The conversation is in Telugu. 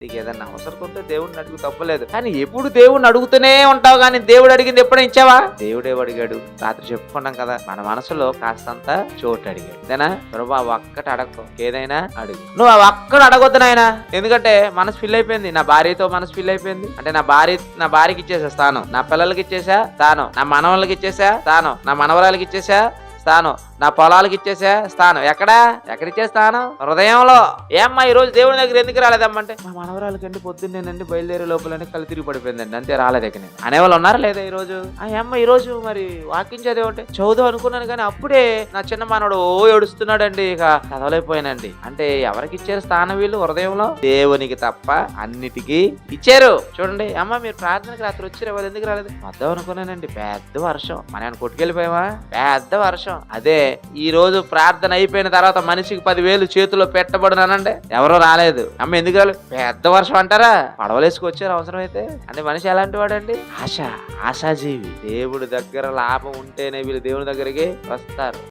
నీకు ఏదన్నా అవసరం ఉంటే దేవుడిని అడుగు, తప్పలేదు. కానీ ఎప్పుడు దేవుడిని అడుగుతూనే ఉంటావు, కానీ దేవుడు అడిగింది ఎప్పుడైనా ఇచ్చావా? దేవుడేవి అడిగాడు? రాత్రి చెప్పుకున్నాం కదా, మన మనసులో కాస్తంత చోటు అడిగాడు. అంతేనా? ప్రభు ఆ ఒక్కటి అడగకు, ఏదైనా అడుగు. నువ్వు ఆ ఒక్కడు అడగొద్దు నాయన, ఎందుకంటే మనసు ఫిల్ అయిపోయింది. నా భార్యతో మనసు ఫిల్ అయిపోయింది అంటే నా భార్యకి ఇచ్చేసా స్థానం, నా పిల్లలకి ఇచ్చేసా స్థానం, నా మనవళ్ళకి ఇచ్చేసా స్థానం, నా మనవరాలకి ఇచ్చేసా స్థానం, నా పొలాలకి ఇచ్చేసా స్థానం. ఎక్కడిచ్చే స్థానం? హృదయంలో. ఏమ్మా ఈ రోజు దేవుని దగ్గర ఎందుకు రాలేదమ్మంటే, మా మనవరాలకండి పొద్దున్నేనండి బయలుదేరే లోపలని కళ్ళు తిరిగి పడిపోయిందండి, అంతే రాలేదు. ఇక నేను అనేవాళ్ళు ఉన్నారా లేదా ఈ రోజు? ఏమ్మా ఈ రోజు మరి వాకింగ్ చదివంటే చదువు అనుకున్నాను, కానీ అప్పుడే నా చిన్న మనవడు ఏడుస్తున్నాడండి, ఇక చదవలేకపోయానండి. అంటే ఎవరికి ఇచ్చారు స్థానం? వీళ్ళు హృదయంలో దేవునికి తప్ప అన్నిటికీ ఇచ్చారు. చూడండి అమ్మ, మీరు ప్రార్థనకి రాత్రి వచ్చారు, వాళ్ళు ఎందుకు రాలేదు? వద్దాం అనుకున్నానండి, పెద్ద వర్షం, మన కొట్టుకెళ్ళిపోయావా? పెద్ద వర్షం. అదే ఈ రోజు ప్రార్థన అయిపోయిన తర్వాత మనిషికి 10,000 చేతిలో పెట్టబడునానంటే ఎవరో రాలేదు. అమ్మ ఎందుకు రాలేదు? పెద్ద వర్షం అంటారా? పడవలేసుకొచ్చారు అవసరం అయితే. అంటే మనిషి ఎలాంటి వాడండి? ఆశాజీవి. దేవుడి దగ్గర లాభం ఉంటేనే వీళ్ళు దేవుని దగ్గరికి వస్తారు.